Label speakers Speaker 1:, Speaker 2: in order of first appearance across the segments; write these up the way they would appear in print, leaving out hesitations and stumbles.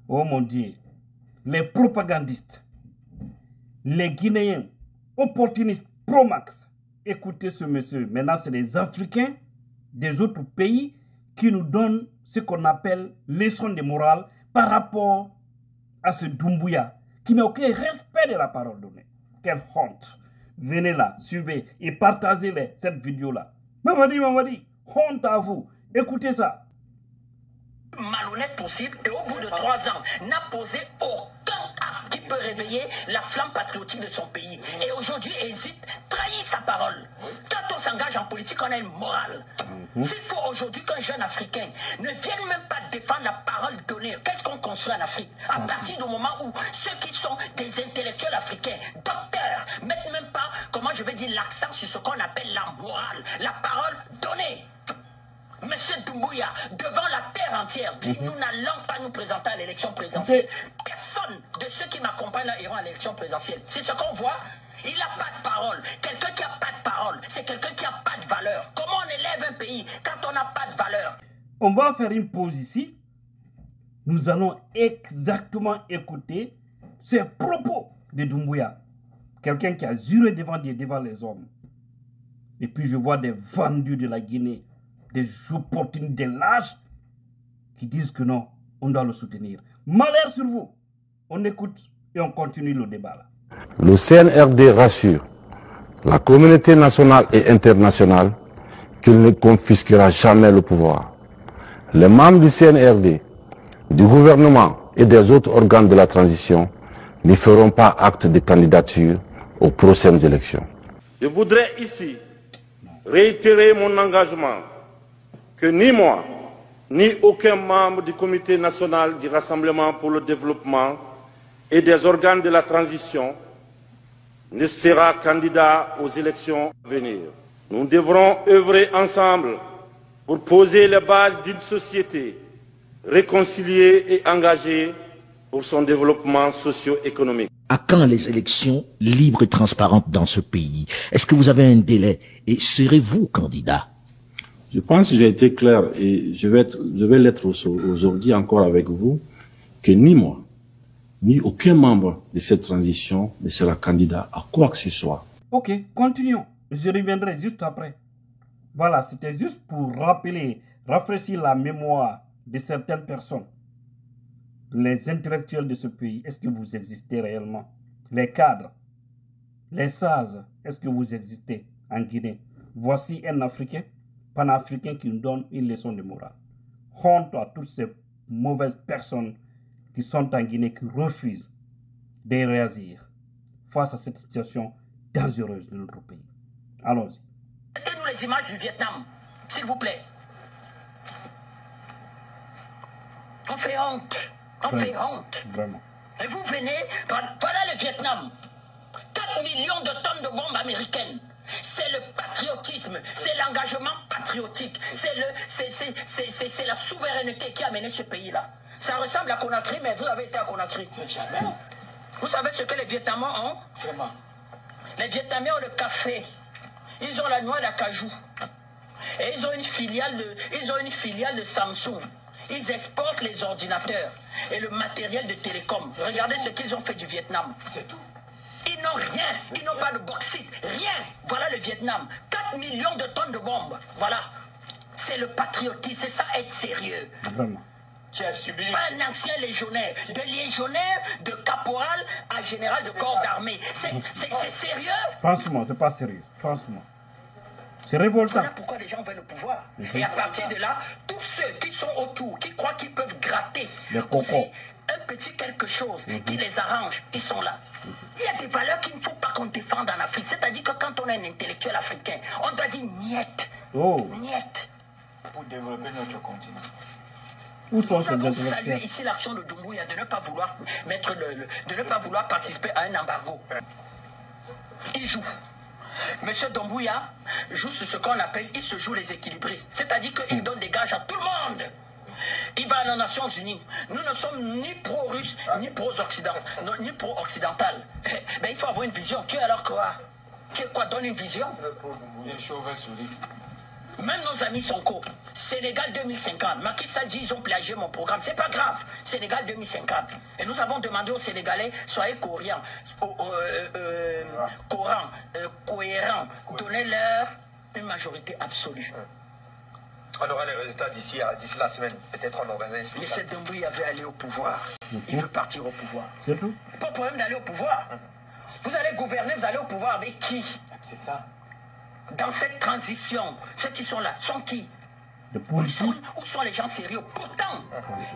Speaker 1: Oh mon Dieu, les propagandistes, les Guinéens, opportunistes, pro-max. Écoutez ce monsieur. Maintenant, c'est les Africains des autres pays qui nous donnent ce qu'on appelle leçon de morale par rapport à ce Doumbouya qui n'a aucun respect de la parole donnée. Quelle honte. Venez là, suivez et partagez cette vidéo-là. Mamadi, honte à vous. Écoutez ça.
Speaker 2: Malhonnête possible et au bout de 3 ans n'a posé aucun acte qui peut réveiller la flamme patriotique de son pays et aujourd'hui hésite, trahit sa parole. Quand on s'engage en politique, on a une morale. S'il faut aujourd'hui qu'un jeune Africain ne vienne même pas défendre la parole donnée, qu'est-ce qu'on construit en Afrique? À partir du moment où ceux qui sont des intellectuels africains, docteurs, mettent même pas, comment je vais dire, l'accent sur ce qu'on appelle la morale, la parole donnée. Monsieur Doumbouya, devant la terre entière, dit nous n'allons pas nous présenter à l'élection présidentielle. Personne de ceux qui m'accompagnent là iront à l'élection présidentielle. C'est ce qu'on voit. Il n'a pas de parole. Quelqu'un qui n'a pas de parole, c'est quelqu'un qui n'a pas de valeur. Comment on élève un pays quand on n'a pas de valeur?
Speaker 1: On va faire une pause ici. Nous allons exactement écouter ces propos de Doumbouya. Quelqu'un qui a juré devant les hommes. Et puis je vois des vendus de la Guinée, des opportunistes, des lâches qui disent que non, on doit le soutenir. Malheur sur vous. On écoute et on continue le débat là.
Speaker 3: Le CNRD rassure la communauté nationale et internationale qu'il ne confisquera jamais le pouvoir. Les membres du CNRD, du gouvernement et des autres organes de la transition n'y feront pas acte de candidature aux prochaines élections.
Speaker 4: Je voudrais ici réitérer mon engagement que ni moi, ni aucun membre du comité national du Rassemblement pour le développement et des organes de la transition ne sera candidat aux élections à venir. Nous devrons œuvrer ensemble pour poser les bases d'une société réconciliée et engagée pour son développement socio-économique.
Speaker 5: À quand les élections libres et transparentes dans ce pays? Est-ce que vous avez un délai? Et serez-vous candidat?
Speaker 6: Je pense que j'ai été clair et je vais l'être aujourd'hui encore avec vous, que ni moi, ni aucun membre de cette transition ne sera candidat à quoi que ce soit.
Speaker 1: Ok, continuons. Je reviendrai juste après. Voilà, c'était juste pour rappeler, rafraîchir la mémoire de certaines personnes. Les intellectuels de ce pays, est-ce que vous existez réellement? Les cadres, les sages, est-ce que vous existez en Guinée? Voici un Africain, panafricain qui nous donne une leçon de morale. Honte à toutes ces mauvaises personnes qui sont en Guinée, qui refusent de réagir face à cette situation dangereuse de notre pays. Allons-y.
Speaker 2: Mettez-nous les images du Vietnam, s'il vous plaît. On fait honte. On fait honte.
Speaker 1: Vraiment.
Speaker 2: Et vous venez, voilà le Vietnam. 4 millions de tonnes de bombes américaines. C'est le patriotisme, c'est l'engagement patriotique, c'est la souveraineté qui a mené ce pays-là. Ça ressemble à Conakry, mais vous avez été à Conakry. Jamais. Vous savez ce que les Vietnamiens ont? Vraiment. Les Vietnamiens ont le café, ils ont la noix d'acajou, et ils ont une filiale de Samsung. Ils exportent les ordinateurs et le matériel de télécom. Regardez ce qu'ils ont fait du Vietnam. C'est tout. Ils n'ont rien, ils n'ont pas de bauxite, rien. Voilà le Vietnam. 4 millions de tonnes de bombes. Voilà. C'est le patriotisme, c'est ça être sérieux.
Speaker 1: Vraiment.
Speaker 2: Qui a subi un ancien légionnaire, de caporal à général de corps d'armée. C'est sérieux?
Speaker 1: Franchement, c'est pas sérieux. Franchement. C'est révoltant.
Speaker 2: Voilà pourquoi les gens veulent le pouvoir. Et à partir de là, tous ceux qui sont autour, qui croient qu'ils peuvent gratter aussi un petit quelque chose qui les arrange, ils sont là. Il y a des valeurs qu'il ne faut pas qu'on défende en Afrique. C'est-à-dire que quand on est un intellectuel africain, on doit dire niet.
Speaker 1: Oh.
Speaker 2: Niet.
Speaker 7: Pour développer notre continent.
Speaker 1: Où sont ces
Speaker 2: Nous avons
Speaker 1: intellectuels?
Speaker 2: salué ici l'action de Doumbouya de ne pas vouloir de ne pas vouloir participer à un embargo. Il joue. Monsieur Doumbouya joue sur ce qu'on appelle, il se joue les équilibristes. C'est-à-dire qu'il donne des gages à tout le monde. Il va aux Nations Unies. Nous ne sommes ni pro-russes, ni pro-occidental. Mais il faut avoir une vision. Tu es alors quoi? Tu es quoi? Donne une vision. Même nos amis Sonko, Sénégal 2050, Macky Sall dit ils ont plagié mon programme. C'est pas grave, Sénégal 2050. Et nous avons demandé aux Sénégalais, soyez cohérents, cohérents, donnez-leur une majorité absolue.
Speaker 7: On aura les résultats d'ici la semaine. Peut-être on organise.
Speaker 2: Mais cette Doumbouya veut aller au pouvoir. Il veut partir au pouvoir.
Speaker 1: C'est tout.
Speaker 2: Pas de problème d'aller au pouvoir. Vous allez gouverner, vous allez au pouvoir avec qui?
Speaker 7: C'est ça.
Speaker 2: Dans cette transition, ceux qui sont là, sont qui? Où sont les gens sérieux? Pourtant,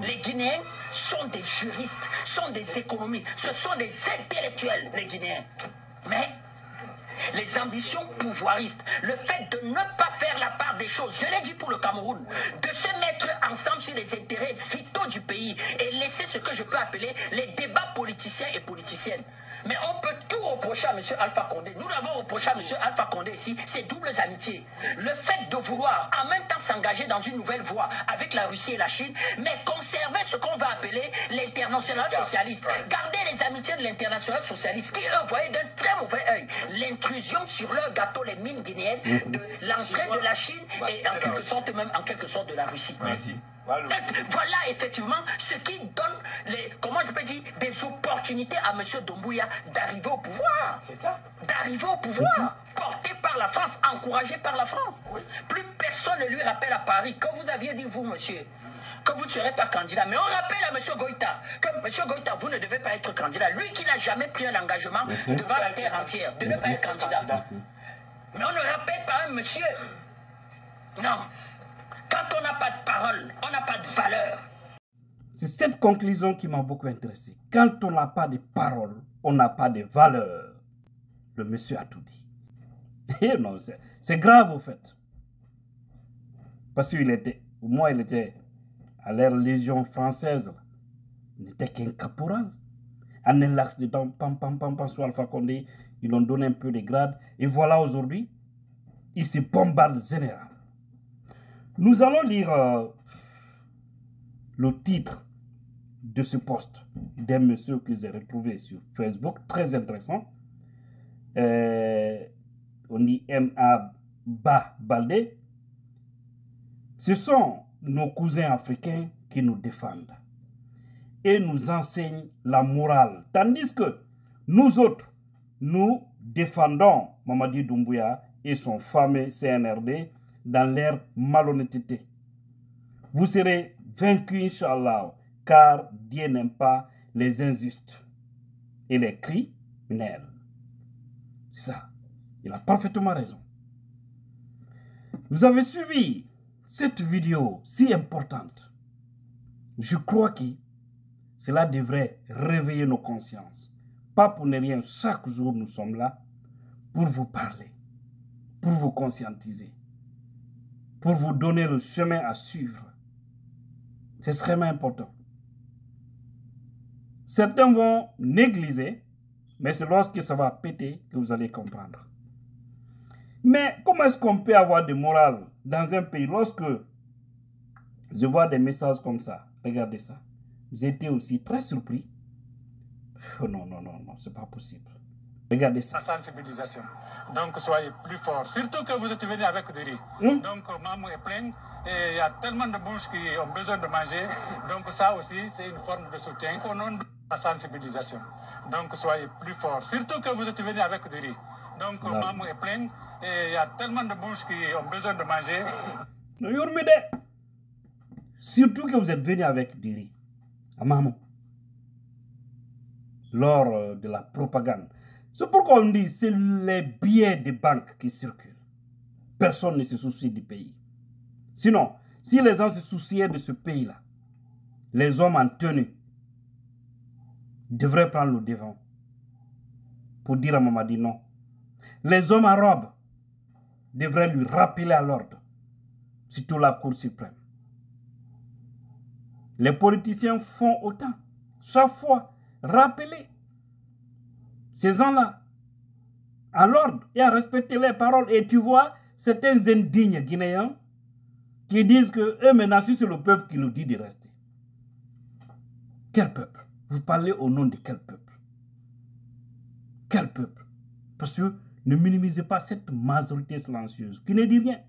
Speaker 2: les Guinéens sont des juristes, sont des économistes, ce sont des intellectuels, les Guinéens. Mais les ambitions pouvoiristes, le fait de ne pas faire la part des choses, je l'ai dit pour le Cameroun, de se mettre ensemble sur les intérêts vitaux du pays et laisser ce que je peux appeler les débats politiciens et politiciennes. Mais on peut tout reprocher à M. Alpha Condé. Nous l'avons reproché à M. Alpha Condé ici, ces doubles amitiés. Le fait de vouloir en même temps s'engager dans une nouvelle voie avec la Russie et la Chine, mais conserver ce qu'on va appeler l'international socialiste. Garder les amitiés de l'international socialiste qui, eux, voyaient d'un très mauvais œil l'intrusion sur leur gâteau, les mines guinéennes, de l'entrée de la Chine et en quelque sorte même en quelque sorte de la Russie.
Speaker 7: Merci.
Speaker 2: Voilà effectivement ce qui donne comment je peux dire, des opportunités à M. Doumbouya d'arriver au pouvoir.
Speaker 7: C'est ça.
Speaker 2: D'arriver au pouvoir, porté par la France, encouragé par la France. Oui. Plus personne ne lui rappelle à Paris. Quand vous aviez dit, vous, monsieur, que vous ne serez pas candidat. Mais on rappelle à M. Goïta que M. Goïta, vous ne devez pas être candidat. Lui qui n'a jamais pris un engagement devant la terre entière de ne pas être candidat. Mais on ne rappelle pas un monsieur. Non. Quand on n'a pas de parole, on n'a pas de valeur.
Speaker 1: C'est cette conclusion qui m'a beaucoup intéressé. Quand on n'a pas de parole, on n'a pas de valeur. Le monsieur a tout dit. Et non, c'est grave au fait. Parce qu'il était, au moins il était à l'ère Légion française. Il n'était qu'un caporal. En un laps de temps, pam, sur Alpha Condé, ils lui ont donné un peu de grade. Et voilà aujourd'hui, il se bombarde général. Nous allons lire le titre de ce post d'un monsieur que j'ai retrouvé sur Facebook, très intéressant. On dit M.A. Baldé. Ce sont nos cousins africains qui nous défendent et nous enseignent la morale. Tandis que nous autres, nous défendons Mamadi Doumbouya et son fameux CNRD dans leur malhonnêteté. Vous serez vaincus, Inch'Allah, car Dieu n'aime pas les injustes et les criminels. C'est ça. Il a parfaitement raison. Vous avez suivi cette vidéo si importante. Je crois que cela devrait réveiller nos consciences. Pas pour ne rien, chaque jour nous sommes là pour vous parler, pour vous conscientiser, pour vous donner le chemin à suivre. C'est extrêmement important. Certains vont négliger, mais c'est lorsque ça va péter que vous allez comprendre. Mais comment est-ce qu'on peut avoir de morale dans un pays lorsque je vois des messages comme ça? Regardez ça. Vous étiez aussi très surpris. Oh non, c'est pas possible. Regardez ça.
Speaker 8: La sensibilisation. Donc soyez plus forts. Surtout que vous êtes venu avec du riz. Donc maman est pleine et il y a tellement de bouches qui ont besoin de manger. Donc ça aussi, c'est une forme de soutien. Au nom de la sensibilisation. Donc soyez plus forts. Surtout que vous êtes venu avec du riz. Donc maman est pleine et il y a tellement de bouches qui ont besoin de manger.
Speaker 1: Surtout que vous êtes venu avec du riz. À maman. Lors de la propagande. C'est pourquoi on dit que c'est les billets de banque qui circulent. Personne ne se soucie du pays. Sinon, si les gens se souciaient de ce pays-là, les hommes en tenue devraient prendre le devant pour dire à Mamadi non. Les hommes en robe devraient lui rappeler à l'ordre, surtout la Cour suprême. Les politiciens font autant. Chaque fois, rappeler ces gens-là à l'ordre et à respecter les paroles. Et tu vois, certains indignes guinéens qui disent que eux maintenant, c'est le peuple qui nous dit de rester. Quel peuple? Vous parlez au nom de quel peuple? Quel peuple? Parce que ne minimisez pas cette majorité silencieuse qui ne dit rien.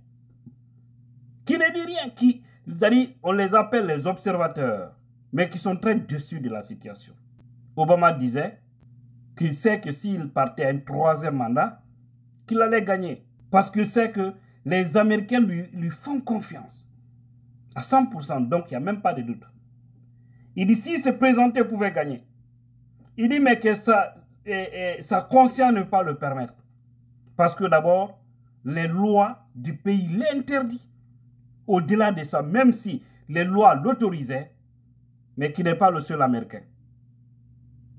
Speaker 1: ne dit rien. On les appelle les observateurs, mais qui sont très déçus de la situation. Obama disait qu'il sait que s'il partait à un 3e mandat, qu'il allait gagner. Parce qu'il sait que les Américains lui font confiance. À 100%, donc il n'y a même pas de doute. Il dit s'il se présentait, il pouvait gagner. Il dit mais que sa conscience ne peut pas le permettre. Parce que d'abord, les lois du pays l'interdisent. Au-delà de ça, même si les lois l'autorisaient, mais qu'il n'est pas le seul Américain.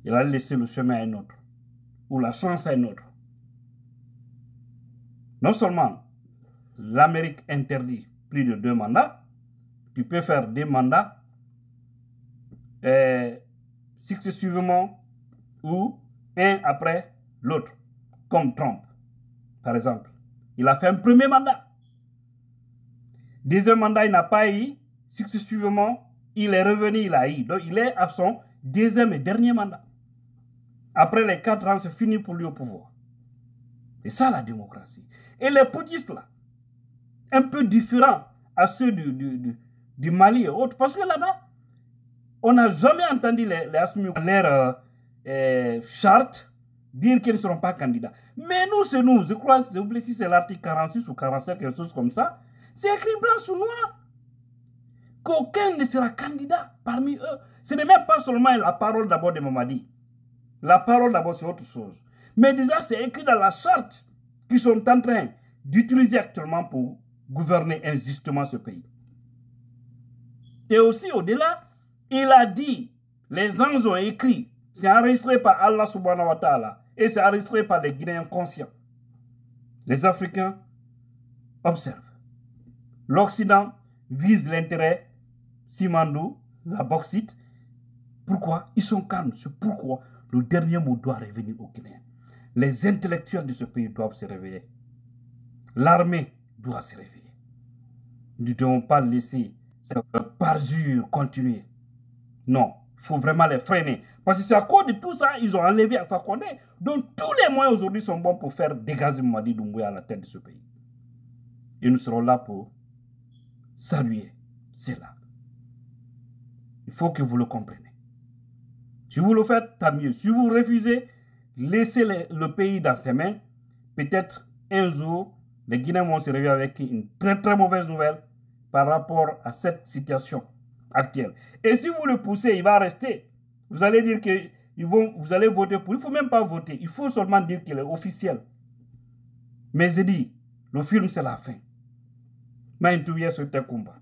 Speaker 1: Il a laissé le chemin à un autre, ou la chance à un autre. Non seulement l'Amérique interdit plus de 2 mandats, tu peux faire 2 mandats successivement ou un après l'autre, comme Trump, par exemple. Il a fait un premier mandat. 2e mandat, il n'a pas eu. Successivement, il est revenu, il a eu. Donc, il est à son 2e et dernier mandat. Après les 4 ans, c'est fini pour lui au pouvoir. C'est ça la démocratie. Et les poutistes là, un peu différents à ceux du Mali et autres, parce que là-bas, on n'a jamais entendu les Assimi leur charte dire qu'ils ne seront pas candidats. Mais nous, c'est nous. Je crois, j'ai oublié si c'est l'article 46 ou 47, quelque chose comme ça. C'est écrit blanc sur noir. Qu'aucun ne sera candidat parmi eux. Ce n'est même pas seulement la parole d'abord de Mamadi. La parole d'abord, c'est autre chose. Mais déjà, c'est écrit dans la charte qu'ils sont en train d'utiliser actuellement pour gouverner injustement ce pays. Et aussi, au-delà, il a dit, les anges ont écrit, c'est enregistré par Allah subhanahu wa ta'ala, et c'est enregistré par les Guinéens conscients. Les Africains observent. L'Occident vise l'intérêt Simandou, la bauxite. Pourquoi? Ils sont calmes. C'est pourquoi le dernier mot doit revenir aux Guinéens. Les intellectuels de ce pays doivent se réveiller. L'armée doit se réveiller. Nous ne devons pas laisser cette parjure continuer. Non, il faut vraiment les freiner. Parce que c'est à cause de tout ça, ils ont enlevé Alpha Condé. Donc tous les moyens aujourd'hui sont bons pour faire dégager Mamadi Doumbouya à la tête de ce pays. Et nous serons là pour saluer cela. Il faut que vous le compreniez. Si vous le faites, tant mieux. Si vous refusez, laissez le pays dans ses mains. Peut-être un jour, les Guinéens vont se réveiller avec une très très mauvaise nouvelle par rapport à cette situation actuelle. Et si vous le poussez, il va rester. Vous allez dire que vous allez voter pour. Il ne faut même pas voter. Il faut seulement dire qu'il est officiel. Mais je dis, le film c'est la fin. Mais il y a ce combat.